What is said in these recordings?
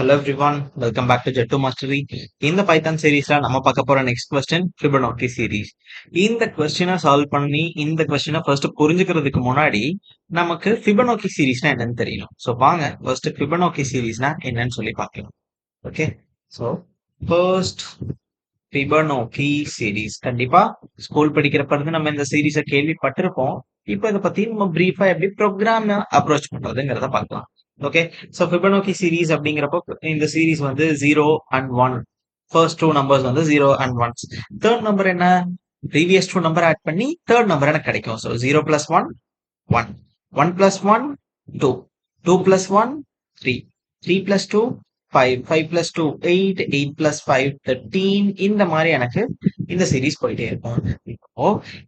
Hello everyone, welcome back to Jet2 Mastery. இந்த Python சீரீஸ்ல நம்ம பார்க்க போற நெக்ஸ்ட் கொஸ்டின் Fibonacci சீரீஸ். இந்த கொஸ்டினை சால்வ் பண்ணி இந்த கொஸ்டினை ஃபர்ஸ்ட் புரிஞ்சுக்கிறதுக்கு முன்னாடி நமக்கு Fibonacci சீரீஸ்னா என்னன்னு தெரியணும். ஸோ வாங்க ஃபர்ஸ்ட் Fibonacci சீரீஸ்னா என்னன்னு சொல்லி பார்க்கலாம். Okay, so first Fibonacci series கண்டிப்பா ஸ்கூல் படிக்கிறப்ப இருந்து நம்ம இந்த சீரீஸை கேள்விப்பட்டிருப்போம். இப்போ இதை பத்தி நம்ம பிரீஃபா எப்படி ப்ரோக்ராம் அப்ரோச் பண்றதுங்கிறத பார்க்கலாம். ஓகே, ஸோ Fibonacci சீரீஸ் அப்படிங்கிறப்போ இந்த சீரீஸ் வந்து 0 and 1. ஃபர்ஸ்ட் டூ நம்பர்ஸ் வந்து 0 and 1. தேர்ட் நம்பர் என்ன, ப்ரீவியஸ் டூ நம்பர் ஆட் பண்ணி தேர்ட் நம்பர் எனக்கு கிடைக்கும். ஸோ 0 + 1 1, 1 + 1 2, 2 + 1 3, 3 + 2 5, 5 + 2 8, 8 + 5 13. இந்த மாதிரி எனக்கு இந்த சீரீஸ் போயிட்டே இருக்கும். இப்போ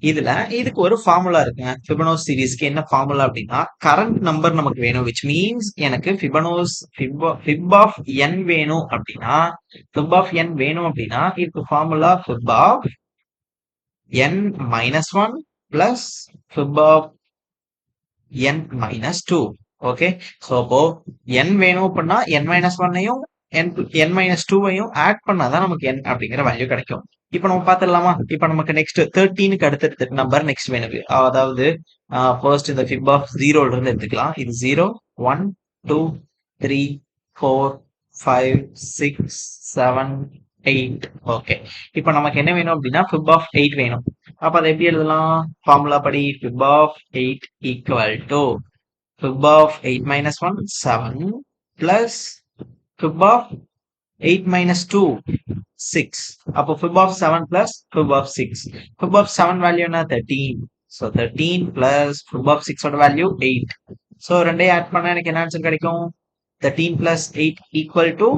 இதுல இதுக்கு ஒரு ஃபார்முலா இருக்குங்க. Fibonacci சீரீஸ்க்கு என்ன ஃபார்முலா அப்படின்னா, கரண்ட் நம்பர் நமக்கு வேணும், which means எனக்கு fib of n வேணும் அப்படின்னா, இதுக்கு formula fib of n - 1 plus fib of n - 2. Okay, so அப்போ n வேணும் அப்படின்னா n - 1ஐயும் n - 2ஐயும் ஆட் பண்ணாதான் நமக்கு n அப்படிங்கிற வேல்யூ கிடைக்கும். இப்போ நம்ம பார்த்துடலாமா? இப்போ நமக்கு நெக்ஸ்ட் 13க்கு அடுத்த நம்பர் நெக்ஸ்ட் வேணும். அதாவது ஃபர்ஸ்ட் இந்த fib of 0 இருந்து எடுத்துக்கலாம். இது 0 1 2 3 4 5 6 7 8. ஓகே, இப்போ நமக்கு என்ன வேணும் அப்படின்னா fib of 8 வேணும். அப்ப அதை எப்படி எழுதலாம்? ஃபார்முலா படி fib of 8 equal to fib of 8 - 1 7 plus fib of 8 - 2 6. அப்போ fib of 7 plus fib of 6. Fib of 7 value என்ன? 13. So 13 plus fib of 6 ஓட வேல்யூ 8. So ரெண்டையும் ஆட் பண்ணா எனக்கு என்ன ஆன்சர் கிடைக்கும்? 13 plus 8 equal to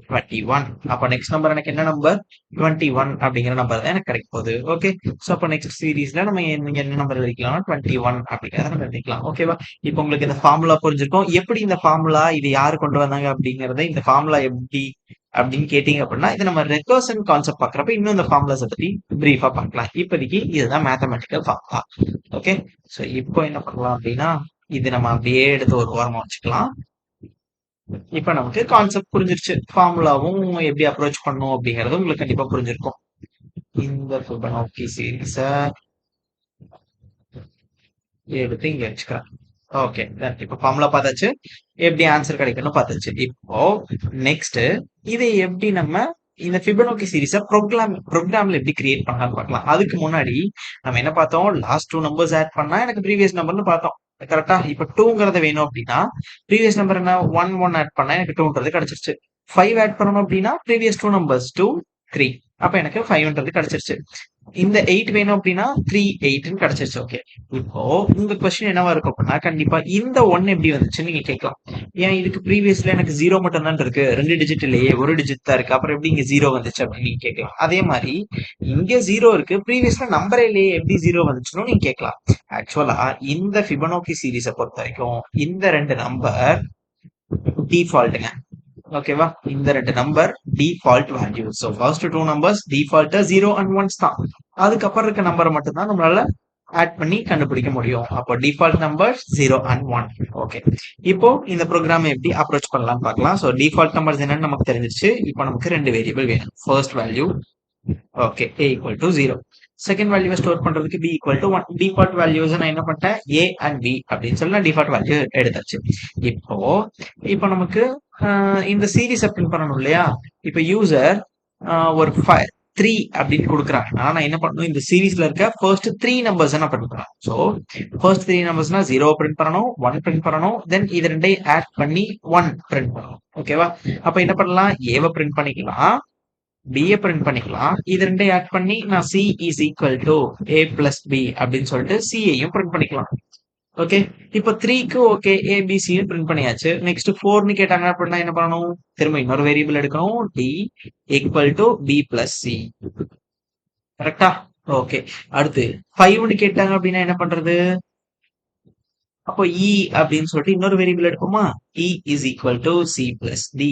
21. அப்போ நெக்ஸ்ட் நம்பர் எனக்கு என்ன நம்பர்? 21 அப்படிங்கிற நம்பர் தான் எனக்கு கிடைக்க போகுது. ஓகே, ஸோ அப்போ நெக்ஸ்ட் சீரீஸ்ல நம்ம என்ன நம்பர் எழுதிக்கலாம்? 21 அப்படிங்கிறத நம்ம எழுதிக்கலாம். ஓகேவா? இப்போ உங்களுக்கு இந்த ஃபார்முலா புரிஞ்சிருக்கும். எப்படி இந்த ஃபார்முலா, இது யாரு கொண்டு வந்தாங்க அப்படிங்கறத, இந்த ஃபார்முலா எப்படி அப்படின்னு கேட்டீங்க அப்படின்னா, இது நம்ம ரெக்கர்ஷன் கான்செப்ட் பாக்குறப்ப இன்னும் இந்த ஃபார்முலாஸ் பத்தி பிரீஃபா பார்க்கலாம். இப்போதைக்கு இதுதான் மேத்தமெட்டிக்கல் ஃபார்முலா. ஓகே, ஸோ இப்போ என்ன பண்ணலாம் அப்படின்னா, இது நம்ம அப்படியே எடுத்து ஒரு ஓரமா வச்சுக்கலாம். இப்ப நமக்கு கான்செப்ட் புரிஞ்சிருச்சு. ஃபார்முலாவும் எப்படி அப்ரோச் பண்ணும் அப்படிங்கறது உங்களுக்கு கண்டிப்பா புரிஞ்சிருக்கும். இந்த Fibonacci சீரீஸ எடுத்து இங்க வச்சுக்கிறேன். ஓகே, இப்ப ஃபார்முலா பார்த்தாச்சு, எப்படி ஆன்சர் கிடைக்கணும் பார்த்தாச்சு. இப்போ நெக்ஸ்ட் இதை எப்படி நம்ம இந்த Fibonacci சீரீஸ ப்ரோக்ராம்ல எப்படி கிரியேட் பண்ணலாம்னு பார்க்கலாம். அதுக்கு முன்னாடி நம்ம என்ன பார்த்தோம்? லாஸ்ட் டூ நம்பர்ஸ் ஆட் பண்ணா எனக்கு ப்ரீவியஸ் நம்பர்னு பார்த்தோம். கரெக்டா? இப்ப 2ங்கிறது வேணும் அப்படின்னா ப்ரீவியஸ் நம்பர் என்ன? 1 1 ஆட் பண்ணா எனக்கு 2ன்றது கிடைச்சிருச்சு. 5 ஆட் பண்ணணும் அப்படின்னா ப்ரீவியஸ் டூ நம்பர்ஸ் 2 3. அப்ப எனக்கு 5ன்றது கிடைச்சிருச்சு. இந்த 8 வேணும் அப்படின்னா 3 8ன்னு கிடைச்சிருச்சு. ஓகே, இப்போ உங்க கொஸ்டின் என்னவா இருக்கும் அப்படின்னா, கண்டிப்பா இந்த 1 எப்படி வந்துச்சுன்னு நீங்க கேட்கலாம். ஏன் இதுக்கு ப்ரீவியஸ்ல எனக்கு 0 மட்டும் தான் இருக்கு, 2 டிஜிட் இல்லையே, ஒரு டிஜிட் தான் இருக்கு, அப்புறம் எப்படி இங்க 0 வந்துச்சு அப்படின்னு நீங்க கேட்கலாம். அதே மாதிரி இங்க 0 இருக்கு, ப்ரீவியஸ்ல நம்பரே இல்லையே, எப்படி 0 வந்துச்சுன்னு நீங்க கேட்கலாம். ஆக்சுவலா இந்த Fibonacci சீரீஸை பொறுத்த வரைக்கும் இந்த ரெண்டு நம்பர் டிஃபால்ட்டுங்க. ஓகேவா? இந்த ரெண்டு number default value. So first two numbers டிஃபால்ட்டா 0 and 1 தான். அதுக்கப்புறம் இருக்க நம்பரை மட்டும் தான் நம்மளால ஆட் பண்ணி கண்டுபிடிக்க முடியும். அப்போ டிஃபால்ட் நம்பர் 0 and 1. ஓகே, இப்போ இந்த ப்ரோக்ராம் எப்படி அப்ரோச் பண்ணலாம் பார்க்கலாம். சோ டிஃபால்ட் நம்பர்ஸ் என்னன்னு நமக்கு தெரிஞ்சிருச்சு. இப்போ நமக்கு ரெண்டு வேரியபிள் வேணும். First value okay a = 0, second வேல்யூவை ஸ்டோர் பண்றதுக்கு b = 1. டிஃபால்ட் வேல்யூஸ் நான் என்ன பண்ணிட்டேன்? a and b அப்படின்னு சொல்லி நான் டிஃபால்ட் வேல்யூ எடுத்தாச்சு. இப்போ நமக்கு இந்த சீரீஸ் பிரிண்ட் பண்ணணும் இல்லையா? இப்போ யூசர் ஒரு 3 அப்படின்னு கொடுக்குறாங்கன்னா நான் என்ன பண்ணணும்? இந்த சீரீஸ்ல இருக்க ஃபர்ஸ்ட் 3 நம்பர்ஸ் நான் பிரிண்ட் பண்ணணும். ஸோ ஃபர்ஸ்ட் 3 நம்பர்ஸ்னா 0 பிரிண்ட் பண்ணணும், 1 பிரிண்ட் பண்ணணும், தென் இது ரெண்டையும் ஆட் பண்ணி 1 பிரிண்ட் பண்ணணும். ஓகேவா? அப்ப என்ன பண்ணலாம்? ஏவை பிரிண்ட் பண்ணிக்கலாம், b பிரிண்ட் பண்ணிக்கலாம், இது ரெண்டையும் ஆட் பண்ணி நான் c is equal to a plus b அப்படின்னு சொல்லிட்டு c-ஐயும் பிரிண்ட் பண்ணிக்கலாம். ஓகே, இப்போ 3க்கு ஓகே ஏபிசி பிரிண்ட் பண்ணியாச்சு. நெக்ஸ்ட் 4ன்னு கேட்டாங்க அப்படின்னா என்ன பண்ணணும்? திரும்ப இன்னொரு வேரியபிள் எடுக்கணும், d = b plus c. கரெக்டா? ஓகே, அடுத்து 5ன்னு கேட்டாங்க அப்படின்னா என்ன பண்றது? அப்போ இ அப்படின்னு சொல்லிட்டு இன்னொரு வேரியபிள் எடுப்போமா. E is equal to c plus d.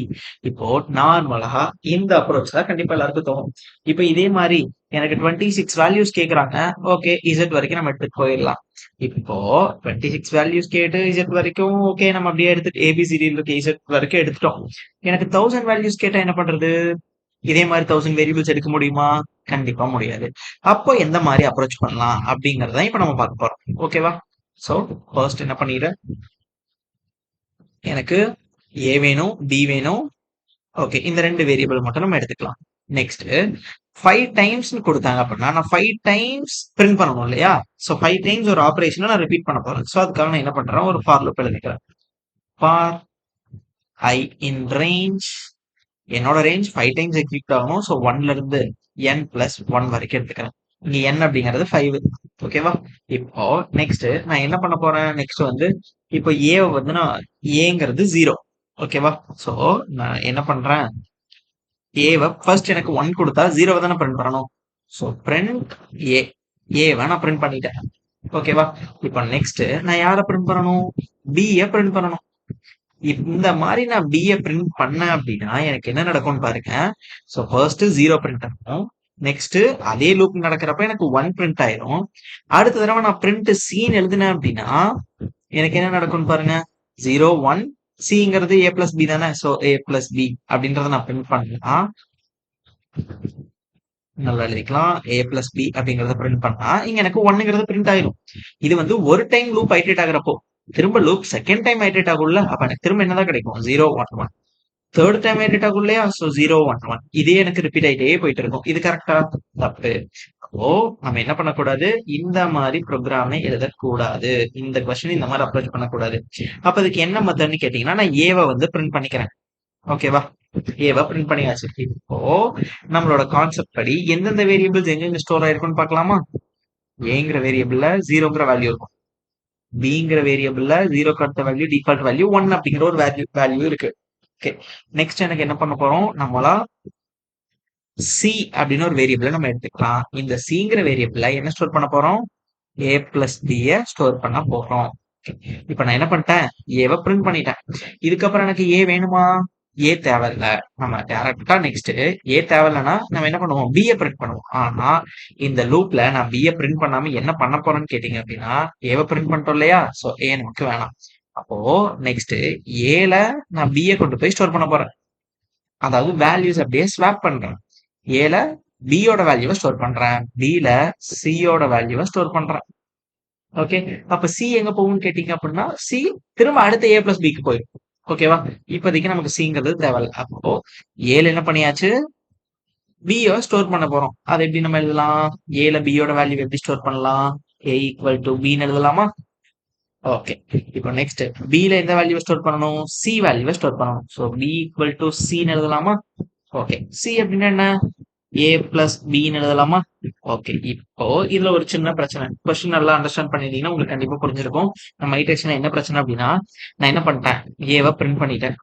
இப்போ நார்மலா இந்த அப்ரோச் தான் கண்டிப்பா எல்லாருக்கும் தோணும். இப்போ இதே மாதிரி எனக்கு 26 வேல்யூஸ் கேக்குறாங்க. ஓகே, இசட் வரைக்கும் நம்ம எடுத்துட்டு போயிடலாம். இப்போ 26 வேல்யூஸ் கேட்டு இசட் வரைக்கும் ஓகே, நம்ம அப்படியே எடுத்துட்டு ஏபிசிடியில் இருக்க இசட் வரைக்கும் எடுத்துட்டோம். எனக்கு 1000 வேல்யூஸ் கேட்டா என்ன பண்றது? இதே மாதிரி 1000 வேரியபிள்ஸ் எடுக்க முடியுமா? கண்டிப்பா முடியாது. அப்போ எந்த மாதிரி அப்ரோச் பண்ணலாம் அப்படிங்கறத இப்ப நம்ம பார்க்க போறோம். ஓகேவா? சோ ஃபர்ஸ்ட் என்ன பண்ணிடுறேன், எனக்கு ஏ வேணும், பி வேணும். ஓகே, இந்த ரெண்டு வேரியபிள் மட்டும் நம்ம எடுத்துக்கலாம். நெக்ஸ்ட் 5 டைம்ஸ் கொடுத்தாங்க அப்படின்னா நான் 5 டைம்ஸ் பிரிண்ட் பண்ணணும் இல்லையா? சோ 5 டைம்ஸ் ஒரு ஆபரேஷனை நான் ரிப்பீட் பண்ண போறேன். சோ அதுக்காக நான் என்ன பண்றேன், ஒரு ஃபார் லூப் எழுதிக்கிறேன். ஃபார் ஐ இன் ரேஞ்ச், என்னோட ரேஞ்ச் 5 டைம்ஸ் எக்ஸிக்யூட் ஆகணும். ஸோ 1ல இருந்து n பிளஸ் 1 வரைக்கும் எடுத்துக்கிறேன். இங்க n அப்படிங்கிறது 5. ஓகேவா? இப்போ நெக்ஸ்ட் நான் என்ன பண்ண போறேன், நெக்ஸ்ட் வந்து இப்போ ஏ வந்து நான் ஏங்கிறது 0. ஓகேவா? ஸோ நான் என்ன பண்றேன், ஏவை ஃபர்ஸ்ட் எனக்கு 1 கொடுத்தா 0 தானே பிரிண்ட் பண்ணணும். ஸோ பிரிண்ட் ஏ, ஏவை நான் பிரிண்ட் பண்ணிட்டேன். ஓகேவா? இப்போ நெக்ஸ்ட் நான் யாரை பிரிண்ட் பண்ணணும், பியை பிரிண்ட் பண்ணணும். இந்த மாதிரி நான் பிஏ பிரிண்ட் பண்ணேன் அப்படின்னா எனக்கு என்ன நடக்கும்னு பாருங்க. ஸோ ஃபர்ஸ்ட் 0 பிரிண்ட் ஆகும். நெக்ஸ்ட் அதே லூப் நடக்கிறப்ப எனக்கு 1 பிரிண்ட் ஆயிரும். அடுத்த தடவை நான் பிரிண்ட் சீன் எழுதினேன் அப்படின்னா எனக்கு என்ன நடக்கும்னு பாருங்க. 0 1 சிங்கிறது ஏ பிளஸ் பி தானே. ஸோ ஏ பிளஸ் பி அப்படின்றத நான் பிரிண்ட் பண்ணலாம். நல்லா எழுதிக்கலாம். ஏ பிளஸ் பி அப்படிங்கறத பிரிண்ட் பண்ணா இங்க எனக்கு 1ங்கிறது பிரிண்ட் ஆயிரும். இது வந்து ஒரு டைம் லூப் ஐட்ரேட் ஆகுறப்போ. திரும்ப லூப் செகண்ட் டைம் ஐட்ரேட் ஆகும்ல, அப்ப எனக்கு திரும்ப என்னதான் கிடைக்கும், 0 1 1. தேர்ட் டைம் ஐட்ரேட் ஆகும் இல்லையா, சோ 0 1 1. இதே எனக்கு ரிப்பீட் ஆயிட்டே போயிட்டு இருக்கும். இது கரெக்டா? தப்பு. அப்போ நம்ம என்ன பண்ணக்கூடாது, இந்த மாதிரி ப்ரோக்ராமை எழுதக்கூடாது. இந்த கொஸ்டின் இந்த மாதிரி அப்ரோச் பண்ணக்கூடாது. அப்ப அதுக்கு என்ன மெத்தட்னு கேட்டீங்கன்னா, நான் ஏவை வந்து பிரிண்ட் பண்ணிக்கிறேன். ஓகேவா? ஏவா பிரிண்ட் பண்ணியாச்சு. இப்போ நம்மளோட கான்செப்ட் படி எந்தெந்த வேரியபிள்ஸ் எங்க ஸ்டோர் ஆயிருக்கும்னு பார்க்கலாமா. ஏங்கிற வேரியபிள்ல 0ங்கிற வேல்யூ இருக்கும். பிங்கிற வேரியபிள்ல 0க்கு அடுத்த வேல்யூ டிஃபால்ட் வேல்யூ 1 அப்படிங்கிற ஒரு வேல்யூ இருக்கு. ஓகே, நெக்ஸ்ட் எனக்கு என்ன பண்ண போறோம், நம்மளா சி அப்படின்னு ஒரு வேரியபிள நம்ம எடுத்துக்கலாம். இந்த சிங்கிற வேரியபிள்ல என்ன ஸ்டோர் பண்ண போறோம், ஏ பிளஸ் பிய ஸ்டோர் பண்ண போறோம். இப்ப நான் என்ன பண்ணிட்டேன், ஏவை பிரிண்ட் பண்ணிட்டேன். இதுக்கப்புறம் எனக்கு ஏ வேணுமா, ஏ தேவையில்ல. நம்ம டேரக்டா நெக்ஸ்ட் ஏ தேவையில்லனா நம்ம என்ன பண்ணுவோம், பிஏ பிரிண்ட் பண்ணுவோம். ஆனா இந்த லூப்ல நான் பிஏ பிரிண்ட் பண்ணாம என்ன பண்ண போறேன்னு கேட்டீங்க அப்படின்னா, ஏவை பிரிண்ட் பண்ணிட்டோம் இல்லையா, சோ ஏ நமக்கு வேணாம். அப்போ நெக்ஸ்ட் ஏல நான் பிஏ கொண்டு போய் ஸ்டோர் பண்ண போறேன். அதாவது வேல்யூஸ் அப்படியே ஸ்வாப் பண்றேன். ஏல பியோட வேல்யூவை ஸ்டோர் பண்றேன், பில சியோட வேல்யூவை ஸ்டோர் பண்றேன். ஓகே, அப்ப சி எங்க போகும்னு கேட்டீங்க அப்படின்னா, சி திரும்ப அடுத்த ஏ பிளஸ் பிக்கு போயிடும். ஓகேவா? இப்போதைக்கு நமக்கு சிங்கிறது தேவையில்ல. அப்போ ஏல என்ன பண்ணியாச்சு, பியோ ஸ்டோர் பண்ண போறோம். அதை எப்படி நம்ம எழுதலாம், ஏல பியோட வேல்யூ எப்படி ஸ்டோர் பண்ணலாம், ஏ ஈக்குவல் டு பின்னு எழுதலாமா. ஓகே, இப்போ நெக்ஸ்ட் பில எந்த வேல்யூவை ஸ்டோர் பண்ணணும், சி வேல்யூவை ஸ்டோர் பண்ணணும். ஸோ பி ஈக்குவல் டு சின்னு எழுதலாமா. ஓகே, சி அப்படின்னா என்ன, ஏ பிளஸ் பின்னு எழுதலாமா. ஓகே, இப்போ இதுல ஒரு சின்ன பிரச்சனை. கொஸ்டின் நல்லா அண்டர்ஸ்டாண்ட் பண்ணிட்டீங்கன்னா உங்களுக்கு கண்டிப்பா புரிஞ்சிருக்கும். நம்ம ஐட்ரேஷன்ல என்ன பிரச்சனை அப்படின்னா, நான் என்ன பண்ணிட்டேன், ஏவை பிரிண்ட் பண்ணிட்டேன்,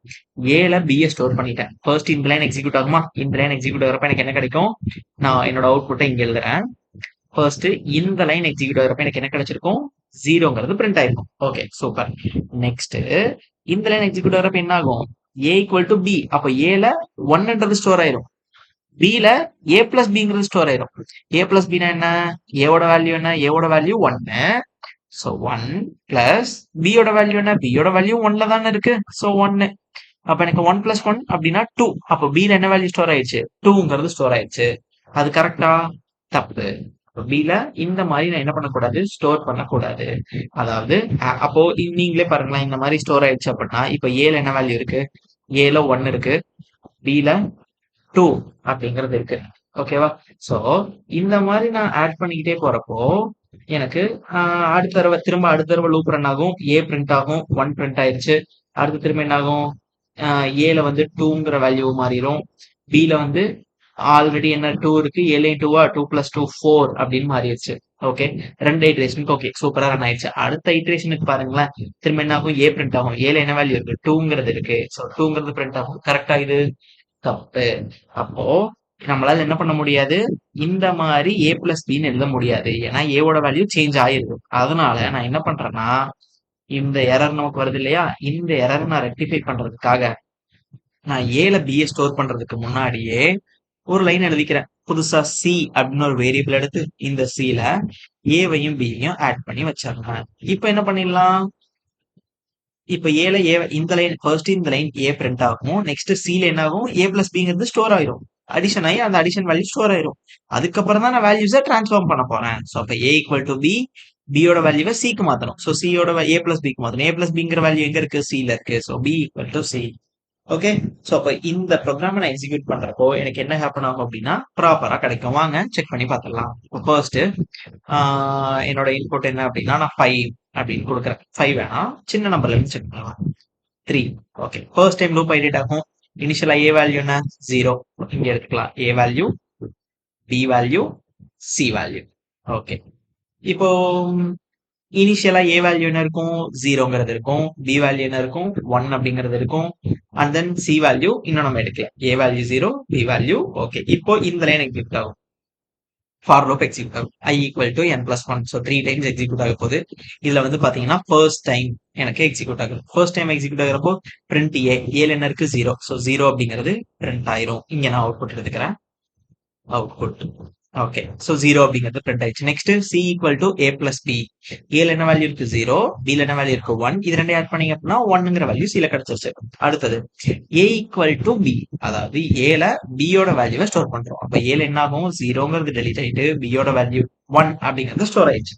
ஏல பிஏ ஸ்டோர் பண்ணிட்டேன். ஃபர்ஸ்ட் இந்த லைன் எக்ஸிக்யூட் ஆகுமா, இந்த லைன் எக்ஸிக்யூட் ஆகிறப்ப எனக்கு என்ன கிடைக்கும், நான் என்னோட அவுட்புட்டை இங்க எழுதுறேன். ஃபர்ஸ்ட் இந்த லைன் எக்ஸிக்யூட் ஆகிறப்ப எனக்கு என்ன கிடைச்சிருக்கும், 0ங்கிறது பிரிண்ட் ஆயிருக்கும். Okay, super. நெக்ஸ்ட் இந்த லைன் எக்ஸிக்யூட் ஆகிறப்ப என்ன ஆகும், ஏ ஈக்குவல் டு பி. அப்ப ஏல 1ன்றது ஸ்டோர் ஆயிரும், பில ஏ பிளஸ் பிங்கிறது ஸ்டோர் ஆயிரும். ஏ பிளஸ் பினா என்ன, ஏவோட வேல்யூ என்ன, ஏவோட வேல்யூ 1. சோ 1 பிளஸ் பியோட வேல்யூ என்ன, பியோட வேல்யூ 1ல தானே இருக்கு. சோ 1. அப்ப எனக்கு 1 பிளஸ் 1 அப்படின்னா 2. அப்ப பில என்ன வேல்யூ ஸ்டோர் ஆயிடுச்சு, 2ங்கிறது ஸ்டோர் ஆயிடுச்சு. அது கரெக்டா? தப்பு. பில இந்த மாதிரி நான் என்ன பண்ணக்கூடாது, ஸ்டோர் பண்ணக்கூடாது. அதாவது அப்போ நீங்களே பாருங்களேன், இந்த மாதிரி ஸ்டோர் ஆயிடுச்சு அப்படின்னா இப்ப ஏல என்ன வேல்யூ இருக்கு, ஏல 1 இருக்கு, பில 2 அப்படிங்கிறது இருக்கு. ஓகேவா? சோ இந்த மாதிரி நான் ஆட் பண்ணிக்கிட்டே போறப்போ எனக்கு அடுத்த தடவை லூப் ரன் ஆகும், ஏ பிரிண்ட் ஆகும், 1 பிரிண்ட் ஆயிருச்சு. அடுத்து திரும்ப என்ன ஆகும், ஏல வந்து 2ங்கிற வேல்யூ மாறிடும், பில வந்து ஆல்ரெடி என்ன 2 இருக்கு, ஏலையும் 2வா, 2 பிளஸ் 2 4 அப்படின்னு மாறிடுச்சு. ஓகே, ரெண்டு ஐட்ரேஷனுக்கு ஓகே சூப்பரா ரன் ஆயிடுச்சு. அடுத்த ஐட்ரேஷனுக்கு பாருங்களேன், திரும்ப என்ன ஆகும், ஏ பிரிண்ட் ஆகும், ஏல என்ன வேல்யூ இருக்கு, 2ங்கிறது இருக்கு. ஸோ 2ங்கிறது பிரிண்ட் ஆகும். கரெக்டா? இது தப்பு. அப்போ நம்மளால என்ன பண்ண முடியாது, இந்த மாதிரி ஏ பிளஸ் பின்னு எழுத முடியாது. ஏன்னா ஏவோட வேல்யூ சேஞ்ச் ஆயிருது. அதனால நான் என்ன பண்றேன்னா, இந்த எரர் நமக்கு வருது இல்லையா? இந்த எரர் நான் ரெக்டிஃபை பண்றதுக்காக நான் ஏல பியை ஸ்டோர் பண்றதுக்கு முன்னாடியே ஒரு லைன் எழுதிக்கிறேன். புதுசா சி அப்படின்னு ஒரு வேரியபிள் எடுத்து இந்த சில ஏவையும் பியையும் ஆட் பண்ணி வச்சிடறேன். இப்ப என்ன பண்ணிடலாம்? இப்ப ஏல ஏ இந்த லைன் ஃபர்ஸ்ட் இந்த லைன் ஏ பிரிண்ட் ஆகும். நெக்ஸ்ட் சில என்ன ஆகும்? ஏ பிளஸ் பிங்கிறது ஸ்டோர் ஆயிரும். அடிஷன் ஆகி அந்த அடிஷன் வேல்யூ ஸ்டோர் ஆயிரும். அதுக்கப்புறம் தான் நான் வேல்யூஸை டிரான்ஸ்ஃபார்ம் பண்ண போறேன். ஸோ அப்ப ஏ ஈக்குவல் டு பி, பியோட வேல்யூவை சிக்கு மாத்தணும். ஸோ சியோட ஏ பிளஸ் பிக்கு மாத்தணும். ஏ பிளஸ் பிங்கிற வேல்யூ எங்க இருக்கு? சில இருக்கு. So B equal to C. Okay. So அப்ப இந்த ப்ரோக்ராமை நான் எக்ஸிக்யூட் பண்றப்போ எனக்கு என்ன ஹேப்பன் ஆகும் அப்படின்னா ப்ராப்பரா கிடைக்கும். வாங்க செக் பண்ணி பார்த்துடலாம். ஃபர்ஸ்ட் என்னோட இன்புட் என்ன அப்படின்னா நான் 5 அப்படின்னு கொடுக்குறேன். 5 வேணாம், சின்ன நம்பர்ல இருந்து செக் பண்ணலாம். 3. ஓகே. ஃபர்ஸ்ட் டைம் லூப் ஐடிட் ஆகும். இனிஷியலா ஏ வேல்யூ என்ன? 0. இங்க எடுத்துக்கலாம். A value, b value, c value. Okay. இப்போ இனிஷியலா ஏ வேல்யூ என்ன இருக்கும்? 0ங்கிறது இருக்கும். பி வேல்யூ என்ன இருக்கும்? 1 அப்படிங்கிறது இருக்கும். அண்ட் தென் சி வேல்யூ இன்னும் நம்ம எடுக்கலாம். A value 0, B value. Okay. இப்போ இந்த லைன் எக்ஸிக்யூட் ஆகும். ஃபார் லூப் எக்ஸிக்யூட் ஆகும். i equal to n plus 1. So 3 times execute ஆக போகுது. இதுல வந்து பாத்தீங்கன்னா ஃபர்ஸ்ட் டைம் எனக்கு எக்ஸிக்யூட் ஆகுது. First time execute ஆகிறப்போ print a, ஏல என்ன இருக்கு? 0. ஸோ 0 அப்படிங்கிறது பிரிண்ட் ஆயிரும். இங்க நான் அவுட்புட் எடுத்துக்கிறேன். அவுட்புட். ஓகே. ஸோ 0 அப்படிங்கிறது பிரிண்ட் ஆயிடுச்சு. Next C equal to A plus B. ஏல என்ன வேல்யூ இருக்கு? 0. பில என்ன வேல்யூ இருக்கு? 1. இது ரெண்டையும் ஆட் பண்ணீங்க அப்படின்னா 1ங்கிற வேல்யூ சில கிடைச்சிருச்சு. அடுத்தது ஏ ஈக்குவல் டு பி. அதாவது ஏல பியோட வேல்யூவை ஸ்டோர் பண்றோம். அப்ப ஏல என்ன ஆகும்? 0ங்கிறது டெலிட் ஆயிட்டு பியோட வேல்யூ 1 அப்படிங்கிறது ஸ்டோர் ஆயிடுச்சு.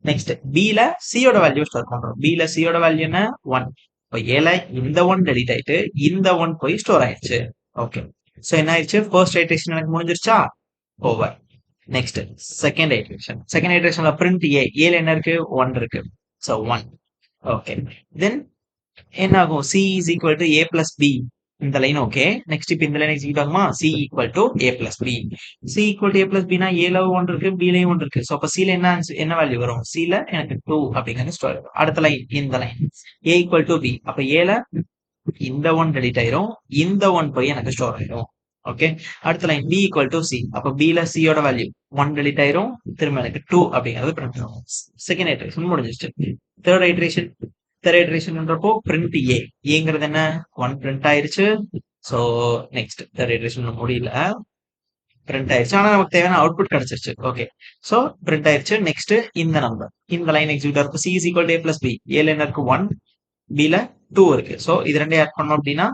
நெக்ஸ்ட் பில சியோட வேல்யூ ஸ்டோர் பண்றோம். பில சியோட வேல்யூ என்ன? 1. இப்போ ஏல இந்த 1 டெலிட் ஆயிட்டு இந்த 1 போய் ஸ்டோர் ஆயிடுச்சு. ஓகே. ஸோ என்ன ஆயிடுச்சு? ஃபர்ஸ்ட் ஐட்ரேஷன் எனக்கு முடிஞ்சிருச்சா? Over. Next second iteration. Second ஐட்ரேஷன்ல பிரிண்ட் ஏ, ஏல என்ன இருக்கு? 1 இருக்கு. ஸோ 1. ஓகே. தென் என்ன ஆகும்? C is equal to A plus b. இந்த லைன் ஓகே. நெக்ஸ்ட் இப்போ இந்த லைன் எக்ஸிக்யூட் ஆகுமா? C equal to A plus பி. C equal to A plus பினா ஏல 1 இருக்கு, பிலையும் 1 இருக்கு. ஸோ அப்ப சில என்ன வேல்யூ வரும்? சில எனக்கு 2 அப்படிங்கிறது ஸ்டோர் ஆகும். அடுத்த லைன் இந்த line A equal to B. அப்ப ஏல இந்த 1 டெலிட் ஆயிரும், இந்த 1 போய் எனக்கு ஸ்டோர் ஆயிரும். ஓகே. அடுத்த line B equal to C. அப்ப பில சியோட வேல்யூ 1 டெலிட் ஆயிரும், திரும்ப எனக்கு 2 அப்படிங்கிறது பிரிண்ட் ஆகும். செகண்ட் ஐட்ரேஷன் முடிஞ்சிச்சு. Third iteration. தேர்ட் ஐட்ரேஷன்ன்றப்போ பிரிண்ட் ஏ, ஏங்கிறது என்ன? 1 பிரிண்ட் ஆயிருச்சு. ஸோ நெக்ஸ்ட் தேர்ட் ஐட்ரேஷன் முடியல, பிரிண்ட் ஆயிருச்சு. ஆனா நமக்கு தேவையான அவுட்புட் கிடைச்சிருச்சு. ஓகே. ஸோ பிரிண்ட் ஆயிருச்சு. நெக்ஸ்ட் இந்த நம்பர், இந்த லைன் எக்ஸிக்யூட் ஆகும். C is equal to A plus B. ஏல என்ன இருக்கு? 1, பில 2 இருக்கு. ஸோ இது ரெண்டையும் ஆட் பண்ணோம் அப்படின்னா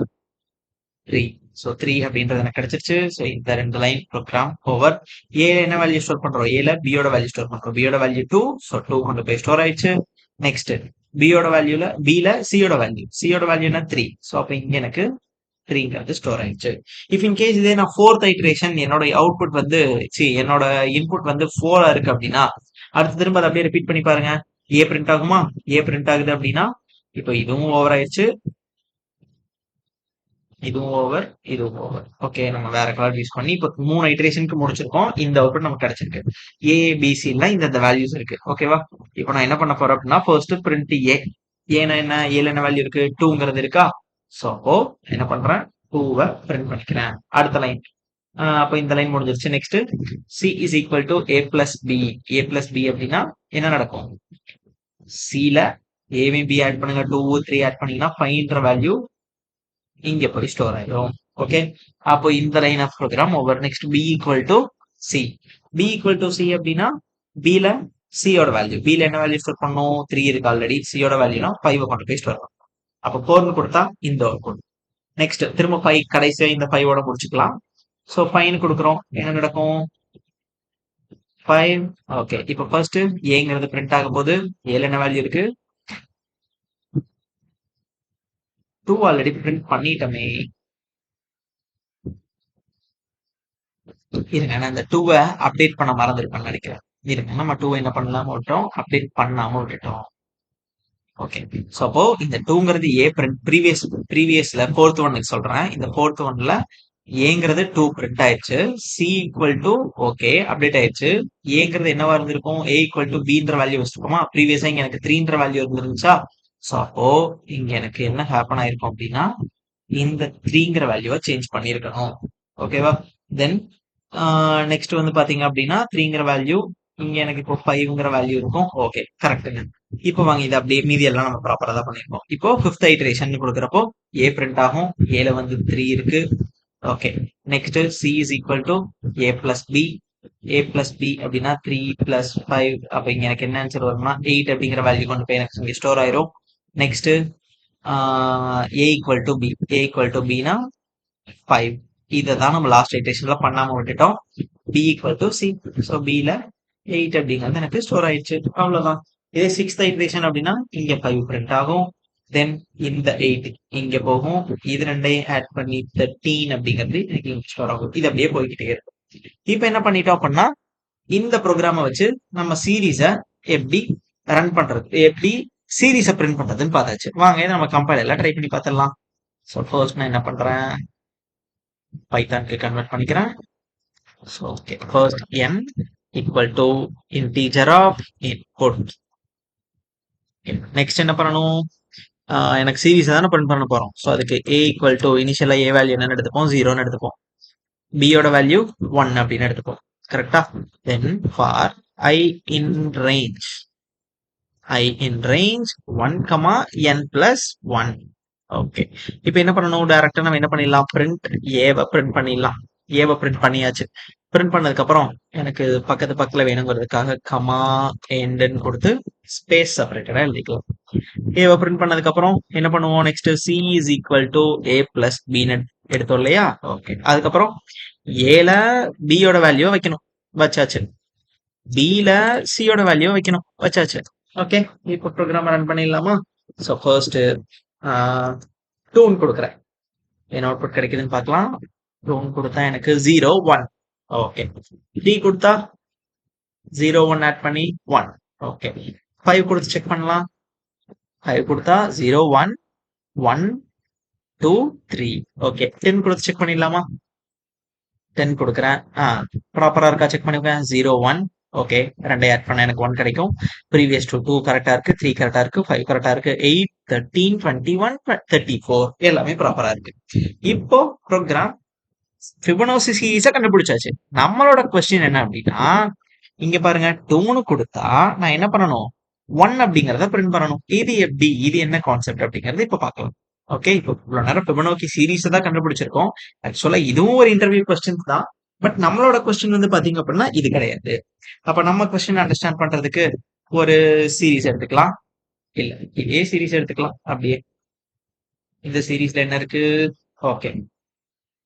3. ஸோ 3 அப்படின்றது எனக்கு கிடைச்சிருச்சு. ஸோ இந்த ரெண்டு லைன் ப்ரோக்ராம் ஓவர். ஏ என்ன வேல்யூ ஸ்டோர் பண்றோம்? ஏல பியோட வேல்யூ ஸ்டோர் பண்றோம். பியோட வேல்யூ 2. ஸோ 2 கொண்டு போய் ஸ்டோர் ஆயிடுச்சு. நெக்ஸ்ட் பியோட வேல்யூல பில சியோட வேல்யூ, சியோட வேல்யூ என்ன? 3. ஸோ அப்ப இங்க எனக்கு 3ங்கிறது ஸ்டோர் ஆயிடுச்சு. இஃப் இன் கேஸ் இதே நான் ஃபோர்த் ஐட்ரேஷன் என்னோட அவுட்புட் வந்து என்னோட இன்புட் வந்து 4 இருக்கு அப்படின்னா அடுத்து திரும்ப அதை அப்படியே ரிப்பீட் பண்ணி பாருங்க. ஏ பிரிண்ட் ஆகுமா? ஏ பிரிண்ட் ஆகுது அப்படின்னா இப்போ இதுவும் ஓவர் ஆயிடுச்சு, இதுவும் ஓவர், இதுவும் ஓவர். ஓகே. நம்ம வேற கலர் யூஸ் பண்ணி இப்போ 3 ஐட்ரேஷனுக்கு முடிச்சிருக்கோம். இந்த அவுட்புட் நமக்கு கிடைச்சிருக்கு. ஏபிசில இந்த வேல்யூஸ் இருக்கு. ஓகேவா? இப்போ நான் என்ன பண்ண போறேன் அப்படின்னா ஃபர்ஸ்ட் பிரிண்ட் ஏ. ஏன்னா என்ன? ஏல என்ன வேல்யூ இருக்கு? 2ங்கிறது இருக்கா? ஸோ அப்போ என்ன பண்றேன்? 2வை பிரிண்ட் பண்ணிக்கிறேன். அடுத்த லைன். அப்போ இந்த லைன் முடிஞ்சிருச்சு. Next C is equal to A plus B. A plus B அப்படின்னா என்ன நடக்கும்? சில ஏவையும் பி ஆட் பண்ணுங்க, 2, 3 ஆட் பண்ணீங்கன்னா 5ன்ற வேல்யூ இங்க போய் ஸ்டோர் ஆயிடும். ஓகே. அப்போ இந்த line of program over. Next B equal to C. B equal to C அப்படின்னா பில சியோட வேல்யூ, பில என்ன வேல்யூ ஸ்டோர் பண்ணும்? 3 இருக்கு ஆல்ரெடி. சியோட வேல்யூனா 5 கொண்டு போய் ஸ்டோர் பண்ணும். அப்போ 4 கொடுத்தா இந்த அவுட்புட். நெக்ஸ்ட் திரும்ப 5 கடைசியா இந்த 5ஓட முடிச்சுக்கலாம். ஸோ 5 கொடுக்குறோம். என்ன நடக்கும்? 5. ஓகே. இப்போ ஃபர்ஸ்ட் ஏங்கிறது பிரிண்ட் ஆகும் போது ஏல என்ன வேல்யூ இருக்கு? 2 ஆல்ரெடி பிரிண்ட் பண்ணிட்டோமே. இருங்க, நான் இந்த 2வை அப்டேட் பண்ண மறந்துருப்பேன்னு நினைக்கிறேன். இருங்க, நம்ம 2வை என்ன பண்ணலாம விட்டோம்? அப்டேட் பண்ணாம விட்டுட்டோம். ஓகே. ஸோ அப்போ இந்த 2ங்கிறது ஏ பிரிண்ட் ப்ரீவியஸ்ல ஃபோர்த் ஒன்னுக்கு சொல்றேன். இந்த ஃபோர்த் ஒன்ல ஏங்கிறது 2 பிரிண்ட் ஆயிடுச்சு. C equal to okay update ஆயிடுச்சு. ஏங்கிறது என்னவா இருந்திருக்கும்? ஏ ஈக்குவல் டு பின்ற வேல்யூ வச்சிருக்கோமா? ப்ரீவியஸா இங்க எனக்கு 3ன்ற வேல்யூ இருந்துருந்துச்சா? ஸோ அப்போ இங்க எனக்கு என்ன ஹேப்பன் ஆயிருக்கும் அப்படின்னா இந்த 3ங்கிற வேல்யூவை சேஞ்ச் பண்ணிருக்கணும். ஓகேவா? தென் நெக்ஸ்ட் வந்து பாத்தீங்க அப்படின்னா 3ங்கிற வேல்யூ இங்க எனக்கு இப்போ 5ங்கிற வேல்யூ இருக்கும். ஓகே, கரெக்ட்டுங்க. இப்போ வாங்க இது அப்படியே மீதி எல்லாம் நம்ம ப்ராப்பரா தான் பண்ணிருக்கோம். இப்போ 5th ஐட்ரேஷன் கொடுக்குறப்போ A பிரிண்ட் ஆகும். Aல வந்து 3 இருக்கு. Okay, next C is equal to A plus B. A plus B அப்படின்னா 3 பிளஸ் 5. அப்ப இங்க எனக்கு என்ன ஆன்சர் வரும்னா 8 அப்படிங்கிற வேல்யூ கொண்டு போய் எனக்கு இங்க ஸ்டோர் ஆயிரும். Next A equal to B. A equal to Bனா 5. இதை தான் நம்ம லாஸ்ட் ஐட்ரேஷன்ல பண்ணாம விட்டுட்டோம். B equal to C. So Bல 8 அப்படிங்கிறது எனக்கு ஸ்டோர் ஆயிடுச்சு. அவ்வளவுதான். இதே 6th ஐட்ரேஷன் அப்படின்னா இங்க 5 பிரிண்ட் ஆகும். தென் இந்த 8 இங்க போகும். இது ரெண்டையும் ஆட் பண்ணி 13 அப்படிங்கிறது எனக்கு இங்க ஸ்டோர் ஆகும். இது அப்படியே போய்கிட்டே இருக்கும். இப்ப என்ன பண்ணிட்டோம் அப்படின்னா இந்த ப்ரோக்ராமை வச்சு நம்ம சீரீஸை எப்படி ரன் பண்றது, எப்படி சீரீஸை பிரிண்ட் பண்றதுன்னு பார்த்தாச்சு. வாங்க இதை நம்ம கம்பைல் எல்லாம் ட்ரை பண்ணி பார்த்துடலாம். ஸோ ஃபர்ஸ்ட் நான் என்ன பண்றேன், பைத்தானுக்கு கன்வெர்ட் பண்ணிக்கிறேன். So okay, first n equal to integer of input. Next என்ன பண்ணணும், எனக்கு சீரீஸ் தானே பிரிண்ட் பண்ண போறோம். ஸோ அதுக்கு a ஈக்குவல் டு இனிஷியலா a வேல்யூ என்னன்னு எடுத்துப்போம், 0ன்னு எடுத்துப்போம். b யோட வேல்யூ 1 அப்படின்னு எடுத்துப்போம். கரெக்டா? தென் for i in range, i in range 1, n plus 1. Okay, இப்போ என்ன பண்ணணும், டைரக்டா நம்ம என்ன பண்ணிடலாம், பிரிண்ட் ஏவை பிரிண்ட் பண்ணிடலாம். ஏவை பிரிண்ட் பண்ணியாச்சு. பிரிண்ட் பண்ணதுக்கு அப்புறம் எனக்கு பக்கத்துல வேணுங்கிறதுக்காக கமா எண்டுன்னு கொடுத்து ஸ்பேஸ் செப்பரேட்டடா எழுதிக்கலாம். ஏவை பிரிண்ட் பண்ணதுக்கு அப்புறம் என்ன பண்ணுவோம், next C is equal to A plus பின்னு எடுத்தோம் இல்லையா. ஓகே, அதுக்கப்புறம் ஏல பியோட வேல்யூ வைக்கணும், வச்சாச்சு. பில சியோட வேல்யூ வைக்கணும், வச்சாச்சு. ஓகே, இப்போ ப்ரோக்ராம் ரன் பண்ணிடலாமா. ஸோ ஃபர்ஸ்ட் 2 கொடுக்குறேன், என்ன அவுட்புட் கிடைக்குதுன்னு பார்க்கலாம். 2 கொடுத்தா எனக்கு 0 1. ஓகே, 3 கொடுத்தா 0 1 ஆட் பண்ணி 1. ஓகே, 5 கொடுத்து செக் பண்ணலாம். 5 கொடுத்தா 0 1 1 2 3. ஓகே, 10 கொடுத்து செக் பண்ணிடலாமா. 10 கொடுக்குறேன், ப்ராப்பரா இருக்கா செக் பண்ணிப்பேன். 0 1. ஓகே, ரெண்டே ஆட் பண்ண எனக்கு 1 கிடைக்கும். ப்ரீவியஸ் டு 2 கரெக்டா இருக்கு, 3 கரெக்டா இருக்கு, 5 கரெக்டா இருக்கு, 8 13 21 34 எல்லாமே ப்ராப்பரா இருக்கு. இப்போ ப்ரோக்ராம் ஃபிபனாசி சீரிஸை கண்டுபிடிச்சாச்சு. நம்மளோட கொஸ்டின் என்ன அப்படின்னா, இங்க பாருங்க 2ன்னு கொடுத்தா நான் என்ன பண்ணணும், 1 அப்படிங்கறத பிரிண்ட் பண்ணணும். இது எப்படி, இது என்ன கான்செப்ட் அப்படிங்கறது இப்ப பார்க்கலாம். ஓகே, இப்போ இவ்வளவு நேரம் ஃபிபனாசி சீரிஸ் தான் கண்டுபிடிச்சிருக்கோம். ஆக்சுவலா இதுவும் ஒரு இன்டர்வியூ கொஸ்டின் தான். பட் நம்மளோட கொஸ்டின் வந்து பாத்தீங்க அப்படின்னா இது கிடையாது. அப்ப நம்ம கொஸ்டின் அண்டர்ஸ்டாண்ட் பண்றதுக்கு ஒரு சீரிஸ் எடுத்துக்கலாம், இல்ல இதே சீரிஸ் எடுத்துக்கலாம். அப்படியே இந்த சீரிஸ்ல என்ன இருக்கு, ஓகே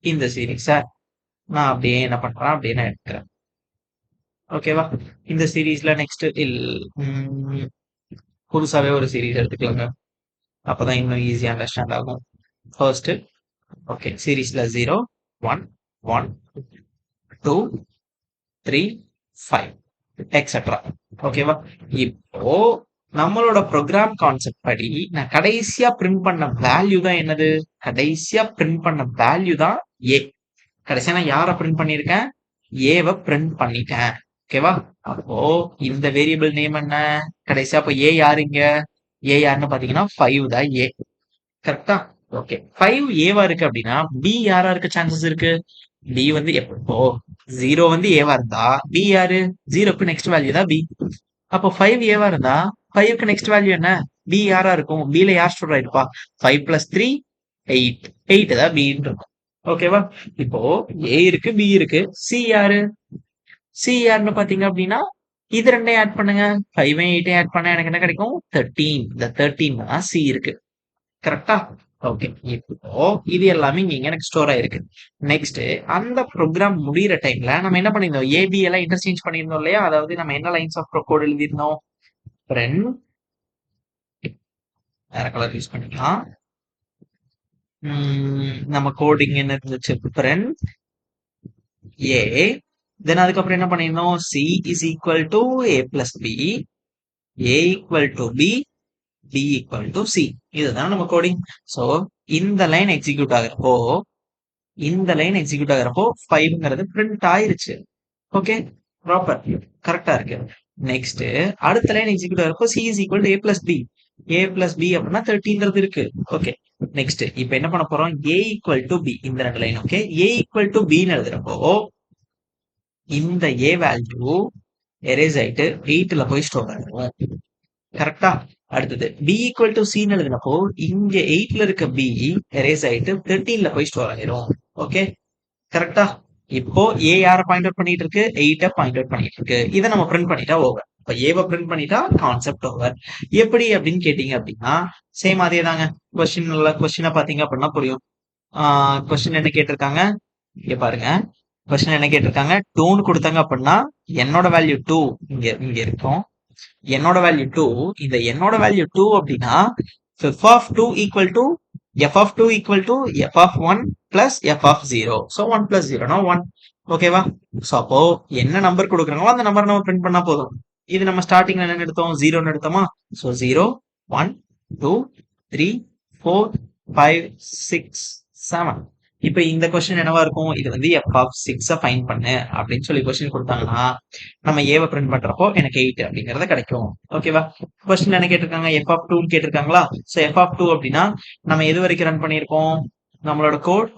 இந்த சீரிஸ நான் அப்படியே என்ன பண்றேன், அப்படியே நான் எடுக்கிறேன். ஓகேவா, இந்த சீரீஸ்ல நெக்ஸ்ட் புதுசாவே ஒரு சீரீஸ் எடுத்துக்கலாங்க, அப்பதான் இன்னும் ஈஸியா அண்டர்ஸ்டாண்ட் ஆகும். ஃபர்ஸ்ட் ஓகே, சீரீஸ்ல 0 1 1 2 3 5 எக்ஸெட்ரா. ஓகேவா, இப்போ நம்மளோட ப்ரோக்ராம் கான்செப்ட் படி நான் கடைசியா பிரிண்ட் பண்ண வேல்யூ தான் என்னது, கடைசியா பிரிண்ட் பண்ண வேல்யூ தான் ஏ. கடைசியா நான் யாரை பிரிண்ட் பண்ணிருக்கேன், ஏவை பிரிண்ட் பண்ணிட்டேன். ஓகேவா, அப்போ இந்த வேரியபிள் நேம் என்ன, கடைசியா அப்போ ஏ யாருங்க, ஏ யாருன்னு பாத்தீங்கன்னா 5 தான் ஏ. கரெக்டா, ஓகே 5 ஏவா இருக்கு அப்படின்னா பி யாரா இருக்க சான்சஸ் இருக்கு, பி வந்து எப்போ 0 வந்து ஏவா இருந்தா பி யாரு, 0க்கு நெக்ஸ்ட் வேல்யூ தான் பி. அப்போ 5 ஏவா இருந்தா 5க்கு நெக்ஸ்ட் வேல்யூ என்ன, பி யாரா இருக்கும், பில யார் ஸ்டோர் ஆயிருப்பா, 5 + 3 8, 8 தான் பின்னு இருக்கும். ஓகேவா, இப்போ ஏ இருக்கு பி இருக்கு, சி யாரு, சி யாருன்னு பாத்தீங்க அப்படின்னா இது ரெண்டையும் ஆட் பண்ணுங்க, 5 8 ஆட் பண்ண எனக்கு என்ன கிடைக்கும் 13. இந்த 13 தான் சி இருக்கு. கரெக்டா, ஓகே இப்போ இது எல்லாமே இங்க எனக்கு ஸ்டோர் ஆயிருக்கு. நெக்ஸ்ட் அந்த ப்ரோக்ராம் முடியிற டைம்ல நம்ம என்ன பண்ணிருந்தோம், ஏபி எல்லாம் இன்டர்சேஞ்ச் பண்ணிருந்தோம் இல்லையா. அதாவது நம்ம என்ன லைன்ஸ் ஆஃப் கோட் எழுதிருந்தோம், பிரிண்ட் வேற கலர் யூஸ் பண்ணிக்கலாம். நம்ம கோடிங் என்ன இருந்துச்சு, பிரிண்ட் ஏ. தென் அதுக்கப்புறம் என்ன பண்ணிருந்தோம், c is equal to A plus B, a equal to b, b equal to c. இதுதான் நம்ம கோடிங். சோ இந்த லைன் எக்ஸிக்யூட் ஆகிறப்போ, இந்த லைன் எக்ஸிக்யூட் ஆகிறப்போ 5ங்கிறது பிரிண்ட் ஆயிருச்சு. ஓகே, ப்ராப்பர் கரெக்டா இருக்கு. நெக்ஸ்ட் அடுத்த லைன் எக்ஸிக்யூட் ஆகிறப்போ c is equal to A plus B, A plus B அப்படின்னா 13ங்கிறது இருக்கு. ஓகே, நெக்ஸ்ட் இப்போ என்ன பண்ண போறோம், ஏ ஈக்குவல் டு பி, இந்த ரெண்டு line. Okay, a equal to பின்னு எழுதுறப்போ இந்த ஏ வேல்யூ எரேஸ் ஆயிட்டு 8ல போய் ஸ்டோர் ஆயிரும். கரெக்டா? அடுத்தது b ஈக்குவல் டு cன்னு எழுதினப்போ இங்க 8ல இருக்க b எரேஸ் ஆயிட்டு 13ல போய் ஸ்டோர் ஆயிரும். ஓகே, கரெக்டா? இப்போ ஏ யார பாயிண்ட் அவுட் பண்ணிட்டு இருக்கு? 8 பாயிண்ட் அவுட் பண்ணிட்டு இருக்கு. இதை நம்ம பிரிண்ட் பண்ணிட்டா ஓவர். இப்ப ஏவை பிரிண்ட் பண்ணிட்டா கான்செப்ட் ஓவர். எப்படி அப்படின்னு கேட்டீங்க அப்படின்னா சேம் அதே தாங்க. கொஸ்டினை பாத்தீங்க அப்படின்னா புரியும். கொஸ்டின் என்ன கேட்டிருக்காங்க இங்க பாருங்க. கொஸ்டின் என்ன கேட்டிருக்காங்க? 2ன்னு கொடுத்தாங்க அப்படின்னா என்னோட வேல்யூ 2 இங்க இங்க இருக்கும். என்னோட வேல்யூ 2, இந்த என்னோட வேல்யூ 2 அப்படின்னா f of 2 equal to f of 2 equal to f of 1 plus f of 0. So 1 plus 0 னா 1. ஓகேவா? ஸோ அப்போ என்ன நம்பர் கொடுக்குறாங்களோ அந்த நம்பர் நம்ம பிரிண்ட் பண்ணா போதும். இது நம்ம ஸ்டார்டிங்ல என்ன எடுத்தோம்? 0ன்னு எடுத்தோமா? ஸோ 0, 1, 2, 3, 4, 5, 6, 7. இப்ப இந்த கொஸ்டின் என்னவா இருக்கும்? இது வந்து f of 6 ஃபைண்ட் பண்ணு அப்படின்னு சொல்லி கொஸ்டின் கொடுத்தாங்கன்னா நம்ம ஏவை பிரிண்ட் பண்றப்போ எனக்கு 8 அப்படிங்கறது கிடைக்கும். ஓகேவா? கொஸ்டின் என்ன கேட்டிருக்காங்க? f of 2 கேட்டிருக்காங்களா? ஸோ f of 2 அப்படின்னா நம்ம எது வரைக்கும் ரன் பண்ணியிருக்கோம்? நம்மளோட கோட்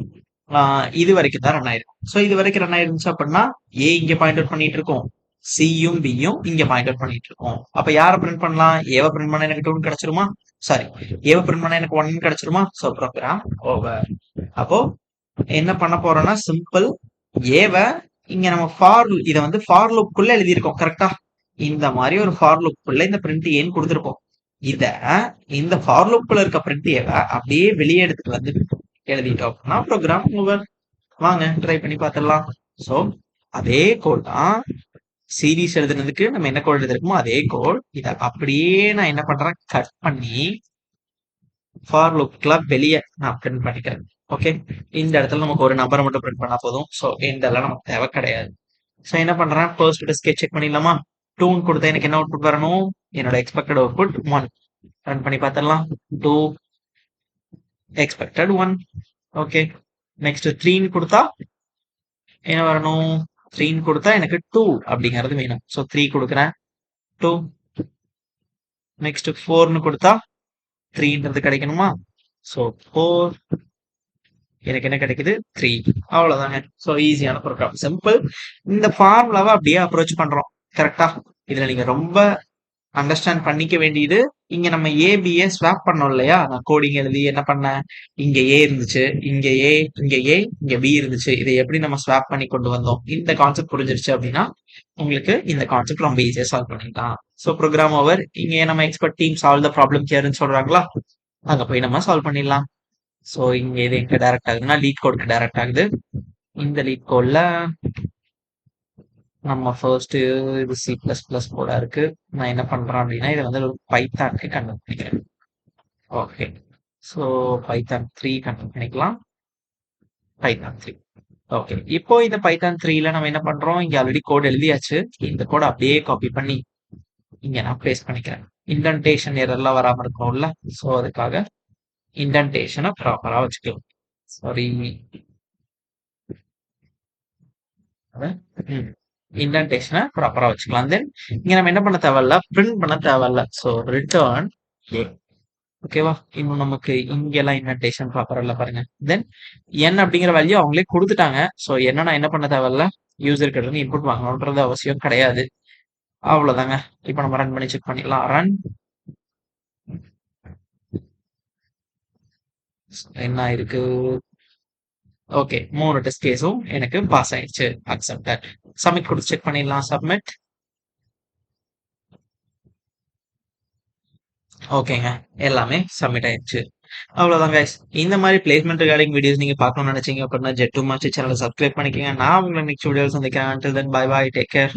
இது வரைக்கும் தான் ரன் ஆயிருக்கும். ஸோ இது வரைக்கும் ரன் ஆயிருந்துச்சு அப்படின்னா ஏ இங்க பாயிண்ட் அவுட் பண்ணிட்டு இருக்கோம், சியும் பியும் இங்க பாயிண்ட் அவுட் பண்ணிட்டு இருக்கோம். அப்ப யாரை பிரிண்ட் பண்ணலாம்? ஏவை பிரிண்ட் பண்ண எனக்கு 2 கிடைச்சிருமா? சாரி, ஏவை பிரிண்ட் பண்ண எனக்கு 1 கிடைச்சிருமா? So program over. அப்போ என்ன பண்ண போறோம்னா சிம்பிள் ஏவை இங்க நம்ம இதை வந்து ஃபார் லூப்புக்குள்ள எழுதியிருக்கோம். கரெக்டா? இந்த மாதிரி ஒரு ஃபார் லூப்புக்குள்ள இந்த பிரிண்ட் ஏன்னு கொடுத்துருப்போம். இத இந்த ஃபார் லூப்புக்குள்ள இருக்க பிரிண்ட் ஏவை அப்படியே வெளியே எடுத்துட்டு வந்து எழுதிட்டோம் அப்படின்னா ப்ரோக்ராம் ஓவர். வாங்க ட்ரை பண்ணி பார்த்துடலாம். ஸோ அதே கோட் தான் சீரீஸ் எழுதுனதுக்கு நம்ம என்ன கோட் எழுதிருக்கோமோ அதே கோட். இதை அப்படியே நான் என்ன பண்றேன்? கட் பண்ணி ஃபார் லூப்க்குள்ள வெளியே நான் பிரிண்ட் பண்ணிக்கிறேன். ஓகே, இந்த இடத்துல நமக்கு ஒரு நம்பரை மட்டும் பிரிண்ட் பண்ணா போதும். ஸோ இந்த எல்லாம் நமக்கு தேவை கிடையாது. ஸோ என்ன பண்றேன்? ஃபர்ஸ்ட் ஸ்கெட்ச் செக் பண்ணிடலாமா? 2ன்னு கொடுத்தா எனக்கு என்ன அவுட்புட் வரணும்? என்னோட எக்ஸ்பெக்டட் அவுட்புட் 1. ரன் பண்ணி பார்த்துடலாம். 2 எக்ஸ்பெக்டட் 1. ஓகே, நெக்ஸ்ட் 3ன்னு கொடுத்தா என்ன வரணும்? 3ன்னு கொடுத்தா எனக்கு 2 அப்படிங்கிறது வேணும். ஸோ 3 கொடுக்குறேன், 2. நெக்ஸ்ட் 4ன்னு கொடுத்தா 3ன்றது கிடைக்கணுமா? ஸோ 4, எனக்கு என்ன கிடைக்குது? 3. அவ்வளவுதாங்க. ஸோ ஈஸியான ப்ரோக்ராம், சிம்பிள். இந்த ஃபார்முலாவை அப்படியே அப்ரோச் பண்றோம். கரெக்டா? இதுல நீங்க ரொம்ப அண்டர்ஸ்டாண்ட் பண்ணிக்க வேண்டியது, இங்க நம்ம ஏபிஏ ஸ்வாப் பண்ணோம் இல்லையா? நான் கோடிங் எழுதி என்ன பண்ணேன்? இங்க ஏ இருந்துச்சு, இங்க ஏ, இங்க ஏ, இங்க பி இருந்துச்சு. இதை எப்படி நம்ம ஸ்வாப் பண்ணி கொண்டு வந்தோம்? இந்த கான்செப்ட் புரிஞ்சிருச்சு அப்படின்னா உங்களுக்கு இந்த கான்செப்ட் ரொம்ப ஈஸியா சால்வ் பண்ணிடலாம். So program over. இங்க நம்ம expert team solve the problem ஹியர்னு சொல்றாங்களா? அங்க போய் நம்ம சால்வ் பண்ணிடலாம். ஸோ இங்க இது எங்க டைரக்ட் ஆகுதுன்னா லீட் கோடுக்கு டைரக்ட் ஆகுது. இந்த லீட் கோட்ல நம்ம ஃபர்ஸ்ட் இது C++ போல இருக்கு. நான் என்ன பண்றேன் அப்படின்னா இதை வந்து ஒரு பைத்தானுக்கு கன்வெர்ட் பண்ணிக்கிறேன். ஓகே, ஸோ பைத்தான் 3 கன்வெர்ட் பண்ணிக்கலாம். பைத்தான் 3. ஓகே, இப்போ இந்த பைத்தான் 3ல நம்ம என்ன பண்றோம்? இங்க ஆல்ரெடி கோட் எழுதியாச்சு. இந்த கோட் அப்படியே காப்பி பண்ணி இங்க நான் பேஸ்ட் பண்ணிக்கிறேன். இண்டென்டேஷன் எரர்லாம் வராம இருக்கணும்ல? ஸோ அதுக்காக இண்டென்டேஷனை ப்ராப்பரா வச்சுக்கலாம். சாரி, இண்டென்டேஷனை ப்ராப்பரா வச்சுக்கலாம். தென் இங்க நம்ம என்ன பண்ண தேவையில்ல? பிரிண்ட் பண்ண தேவையில்ல. ஸோ ரிட்டர்ன் ஏ. ஓகேவா? இன்னும் நமக்கு இங்க எல்லாம் இண்டென்டேஷன் ப்ராப்பரா இல்ல பாருங்க. தென் n அப்படிங்கிற வேல்யூ அவங்களே கொடுத்துட்டாங்க. ஸோ என்ன நான் என்ன பண்ண தேவையில்ல? யூசர் கிட்ட இருந்து இன்புட் வாங்கணும்ன்றது அவசியம் கிடையாது. அவ்வளவுதாங்க. இப்போ நம்ம ரன் பண்ணி செக் பண்ணிடலாம். ரன். என்ன ஆயிருக்கு? ஓகே, 3 டெஸ்ட் கேஸும் எனக்கு பாஸ் ஆயிடுச்சு. அக்செப்டட். சப்மிட் கொடுத்து செக் பண்ணிடலாம். சப்மிட். ஓகேங்க, எல்லாமே சப்மிட் ஆயிடுச்சு. அவ்வளவுதான் கைஸ். இந்த மாதிரி பிளேஸ்மெண்ட் ரிகார்டிங் வீடியோஸ் நீங்க பார்க்கணும்னு நினைச்சீங்க அப்படின்னா ஜெட் டூ மாஸ்டர் சேனலை சப்ஸ்கிரைப் பண்ணிக்கோங்க. நான் உங்களை நெக்ஸ்ட் வீடியோஸ் சந்திக்கிறேன். until then bye bye, take care.